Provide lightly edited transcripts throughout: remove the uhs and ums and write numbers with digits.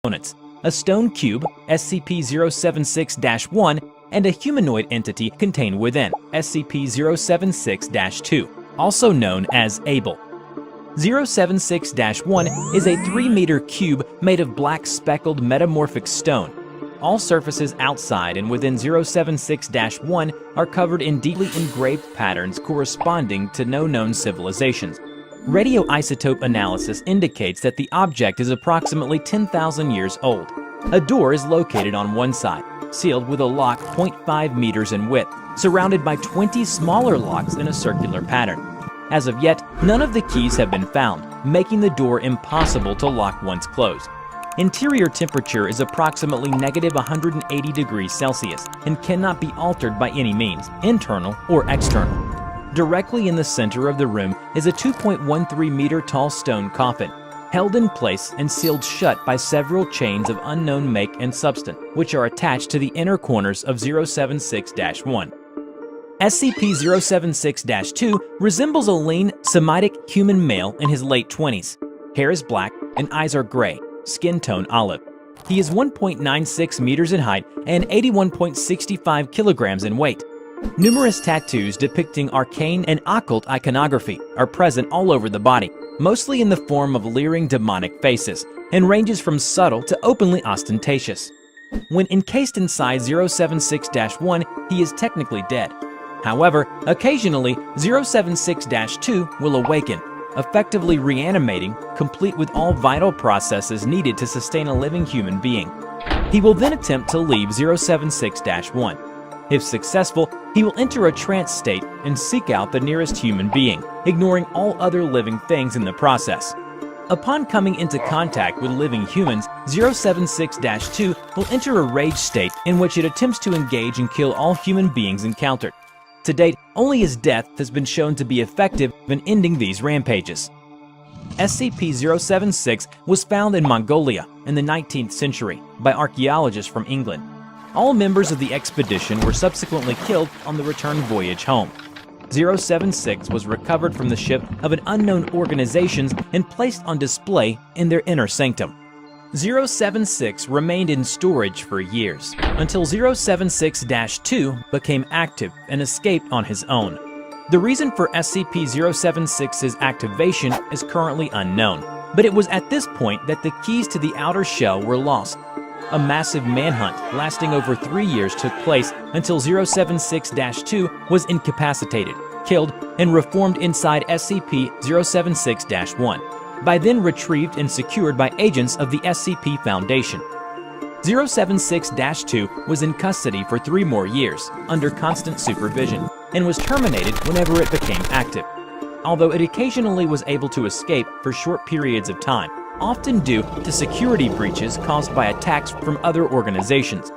components: a stone cube, SCP-076-1, and a humanoid entity contained within, SCP-076-2, also known as Able. 076-1 is a 3-meter cube made of black speckled metamorphic stone. All surfaces outside and within 076-1 are covered in deeply engraved patterns corresponding to no known civilizations. Radioisotope analysis indicates that the object is approximately 10,000 years old. A door is located on one side, sealed with a lock 0.5 meters in width, surrounded by 20 smaller locks in a circular pattern. As of yet, none of the keys have been found, making the door impossible to lock once closed. Interior temperature is approximately -180 degrees Celsius and cannot be altered by any means, internal or external. Directly in the center of the room is a 2.13 meter tall stone coffin, held in place and sealed shut by several chains of unknown make and substance, which are attached to the inner corners of 076-1. SCP-076-2 resembles a lean, Semitic human male in his late 20s. Hair is black and eyes are gray, skin tone olive. He is 1.96 meters in height and 81.65 kilograms in weight. Numerous tattoos depicting arcane and occult iconography are present all over the body, mostly in the form of leering demonic faces, and ranges from subtle to openly ostentatious. When encased inside 076-1, he is technically dead. However, occasionally 076-2 will awaken, effectively reanimating, complete with all vital processes needed to sustain a living human being. He will then attempt to leave 076-1. If successful, he will enter a trance state and seek out the nearest human being, ignoring all other living things in the process. Upon coming into contact with living humans, 076-2 will enter a rage state in which it attempts to engage and kill all human beings encountered. To date, only his death has been shown to be effective in ending these rampages. SCP-076 was found in Mongolia in the 19th century by archaeologists from England. All members of the expedition were subsequently killed on the return voyage home. 076 was recovered from the ship of an unknown organization and placed on display in their inner sanctum. 076 remained in storage for years, until 076-2 became active and escaped on his own. The reason for SCP-076's activation is currently unknown, but it was at this point that the keys to the outer shell were lost. A massive manhunt lasting over 3 years took place until 076-2 was incapacitated, killed, and reformed inside SCP-076-1, by then retrieved and secured by agents of the SCP Foundation. 076-2 was in custody for 3 more years, under constant supervision, and was terminated whenever it became active, although it occasionally was able to escape for short periods of time, often due to security breaches caused by attacks from other organizations.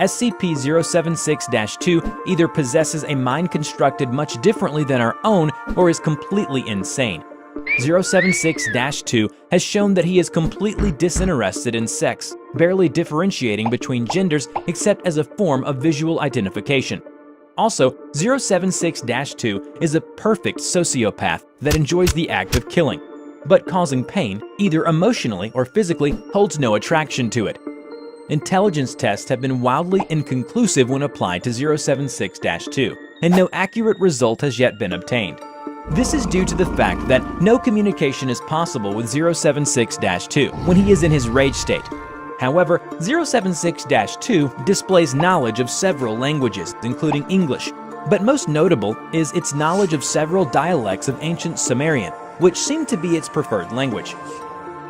SCP-076-2 either possesses a mind constructed much differently than our own or is completely insane. 076-2 has shown that he is completely disinterested in sex, barely differentiating between genders except as a form of visual identification. Also, 076-2 is a perfect sociopath that enjoys the act of killing, but causing pain, either emotionally or physically, holds no attraction to it. Intelligence tests have been wildly inconclusive when applied to 076-2, and no accurate result has yet been obtained. This is due to the fact that no communication is possible with 076-2 when he is in his rage state. However, 076-2 displays knowledge of several languages, including English, but most notable is its knowledge of several dialects of ancient Sumerian, which seem to be its preferred language.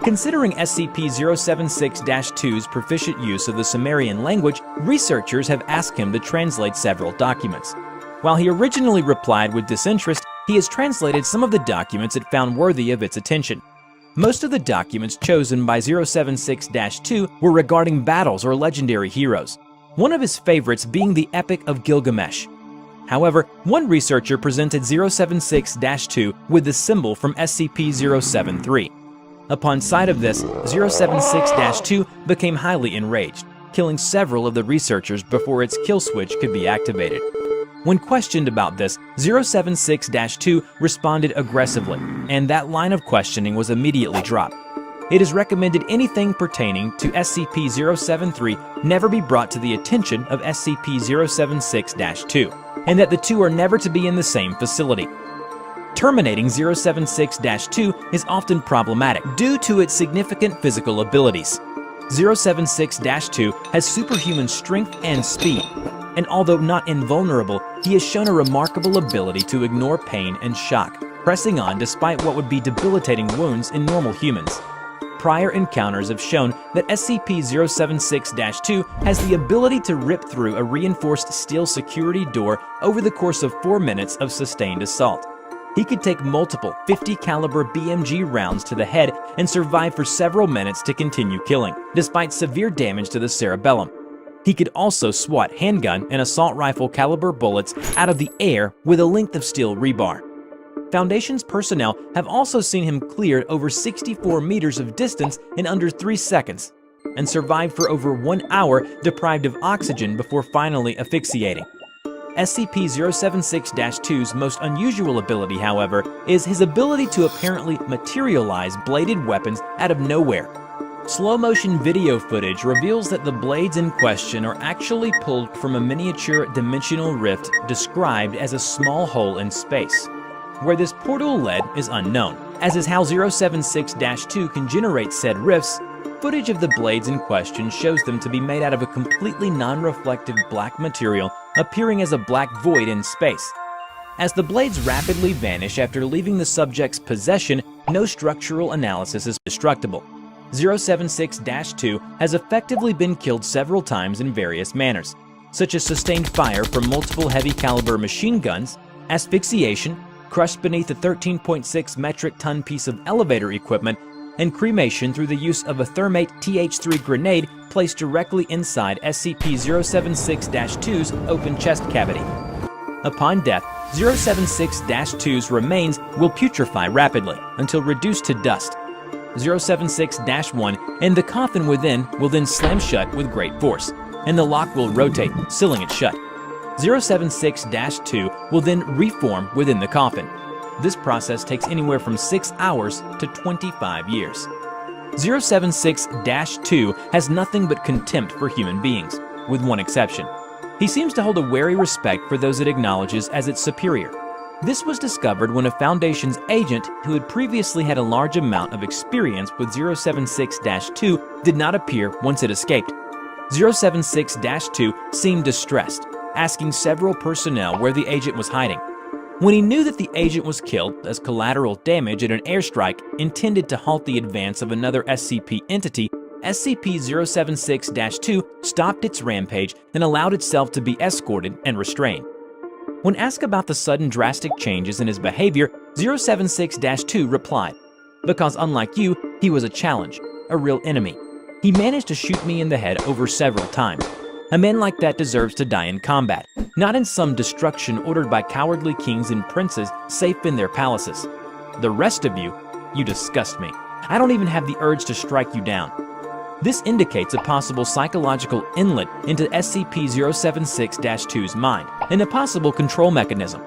Considering SCP-076-2's proficient use of the Sumerian language, researchers have asked him to translate several documents. While he originally replied with disinterest, he has translated some of the documents it found worthy of its attention. Most of the documents chosen by 076-2 were regarding battles or legendary heroes, one of his favorites being the Epic of Gilgamesh. However, one researcher presented 076-2 with the symbol from SCP-073. Upon sight of this, 076-2 became highly enraged, killing several of the researchers before its kill switch could be activated. When questioned about this, 076-2 responded aggressively, and that line of questioning was immediately dropped. it is recommended anything pertaining to SCP-073 never be brought to the attention of SCP-076-2, and that the two are never to be in the same facility. Terminating 076-2 is often problematic due to its significant physical abilities. 076-2 has superhuman strength and speed, and although not invulnerable, he has shown a remarkable ability to ignore pain and shock, pressing on despite what would be debilitating wounds in normal humans. Prior encounters have shown that SCP-076-2 has the ability to rip through a reinforced steel security door over the course of 4 minutes of sustained assault. He could take multiple 50 caliber BMG rounds to the head and survive for several minutes to continue killing, despite severe damage to the cerebellum. He could also swat handgun and assault rifle caliber bullets out of the air with a length of steel rebar. Foundation's personnel have also seen him clear over 64 meters of distance in under 3 seconds, and survived for over 1 hour deprived of oxygen before finally asphyxiating. SCP-076-2's most unusual ability, however, is his ability to apparently materialize bladed weapons out of nowhere. Slow-motion video footage reveals that the blades in question are actually pulled from a miniature dimensional rift described as a small hole in space. Where this portal led is unknown, as is how 076-2 can generate said rifts. Footage of the blades in question shows them to be made out of a completely non-reflective black material appearing as a black void in space. As the blades rapidly vanish after leaving the subject's possession, no structural analysis is destructible. 076-2 has effectively been killed several times in various manners, such as sustained fire from multiple heavy caliber machine guns, asphyxiation, crushed beneath a 13.6 metric ton piece of elevator equipment, and cremation through the use of a thermate TH3 grenade placed directly inside SCP-076-2's open chest cavity. Upon death, 076-2's remains will putrefy rapidly until reduced to dust. 076-1 and the coffin within will then slam shut with great force, and the lock will rotate, sealing it shut. 076-2 will then reform within the coffin. This process takes anywhere from 6 hours to 25 years. 076-2 has nothing but contempt for human beings, with one exception. He seems to hold a wary respect for those it acknowledges as its superior. This was discovered when a Foundation's agent who had previously had a large amount of experience with 076-2 did not appear once it escaped. 076-2 seemed distressed, asking several personnel where the agent was hiding. When he knew that the agent was killed as collateral damage in an airstrike intended to halt the advance of another SCP entity, SCP-076-2 stopped its rampage and allowed itself to be escorted and restrained. When asked about the sudden drastic changes in his behavior, 076-2 replied, "Because unlike you, he was a challenge, a real enemy. He managed to shoot me in the head over several times. A man like that deserves to die in combat, not in some destruction ordered by cowardly kings and princes safe in their palaces. The rest of you, you disgust me. I don't even have the urge to strike you down." This indicates a possible psychological inlet into SCP-076-2's mind, and a possible control mechanism.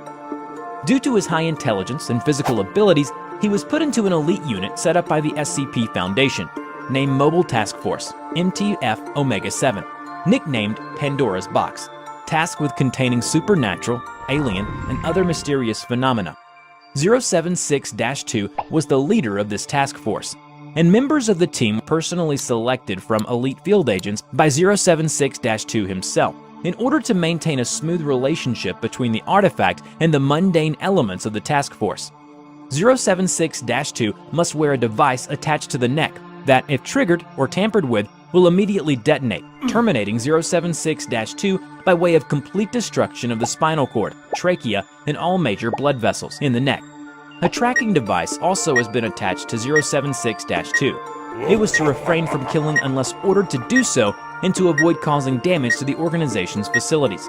Due to his high intelligence and physical abilities, he was put into an elite unit set up by the SCP Foundation, named Mobile Task Force, MTF Omega-7, nicknamed Pandora's Box, tasked with containing supernatural, alien, and other mysterious phenomena. 076-2 was the leader of this task force, and members of the team personally selected from elite field agents by 076-2 himself in order to maintain a smooth relationship between the artifact and the mundane elements of the task force. 076-2 must wear a device attached to the neck that, if triggered or tampered with, will immediately detonate, terminating 076-2 by way of complete destruction of the spinal cord, trachea, and all major blood vessels in the neck. A tracking device also has been attached to 076-2. It was to refrain from killing unless ordered to do so and to avoid causing damage to the organization's facilities.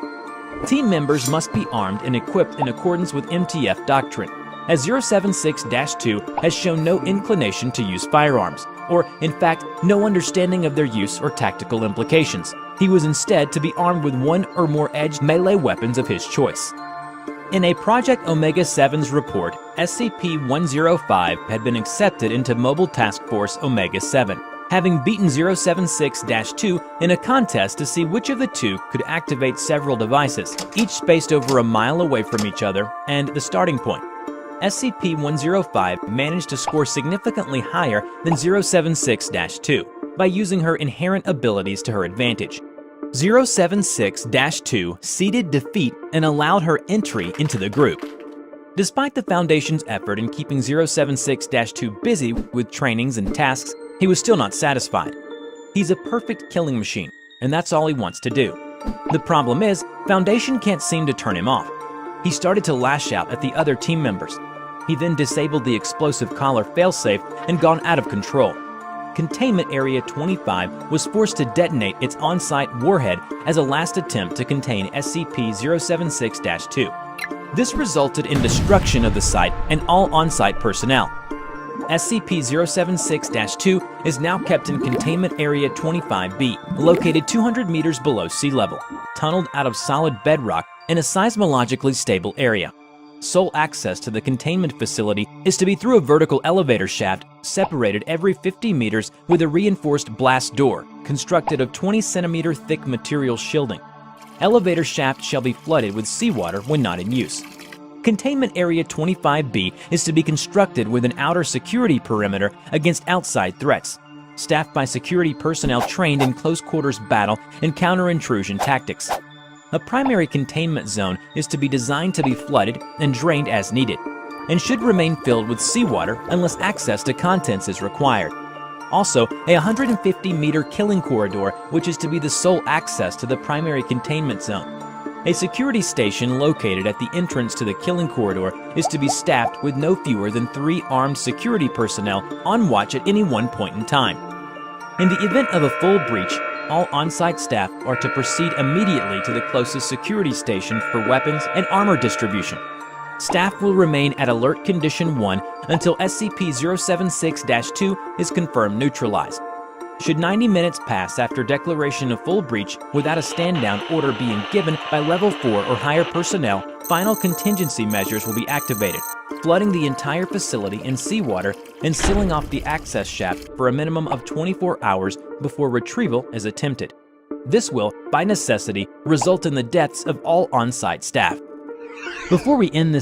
Team members must be armed and equipped in accordance with MTF doctrine, as 076-2 has shown no inclination to use firearms, or in fact, no understanding of their use or tactical implications. He was instead to be armed with one or more edged melee weapons of his choice. In a Project Omega-7's report, SCP-105 had been accepted into Mobile Task Force Omega-7, having beaten 076-2 in a contest to see which of the two could activate several devices, each spaced over a mile away from each other and the starting point. SCP-105 managed to score significantly higher than 076-2 by using her inherent abilities to her advantage. 076-2 ceded defeat and allowed her entry into the group. Despite the Foundation's effort in keeping 076-2 busy with trainings and tasks, he was still not satisfied. He's a perfect killing machine, and that's all he wants to do. The problem is, Foundation can't seem to turn him off. He started to lash out at the other team members. He then disabled the explosive collar failsafe and gone out of control. Containment Area 25 was forced to detonate its on-site warhead as a last attempt to contain SCP-076-2. This resulted in destruction of the site and all on-site personnel. SCP-076-2 is now kept in Containment Area 25B, located 200 meters below sea level, tunneled out of solid bedrock in a seismologically stable area. Sole access to the containment facility is to be through a vertical elevator shaft separated every 50 meters with a reinforced blast door constructed of 20-centimeter thick material shielding. Elevator shaft shall be flooded with seawater when not in use. Containment Area 25B is to be constructed with an outer security perimeter against outside threats, staffed by security personnel trained in close-quarters battle and counter-intrusion tactics. A primary containment zone is to be designed to be flooded and drained as needed, and should remain filled with seawater unless access to contents is required. Also, a 150-meter killing corridor, which is to be the sole access to the primary containment zone. A security station located at the entrance to the killing corridor is to be staffed with no fewer than 3 armed security personnel on watch at any one point in time. In the event of a full breach, all on-site staff are to proceed immediately to the closest security station for weapons and armor distribution. Staff will remain at Alert Condition 1 until SCP-076-2 is confirmed neutralized. Should 90 minutes pass after declaration of full breach without a stand-down order being given by Level 4 or higher personnel, final contingency measures will be activated, flooding the entire facility in seawater and sealing off the access shaft for a minimum of 24 hours before retrieval is attempted. This will, by necessity, result in the deaths of all on-site staff. Before we end this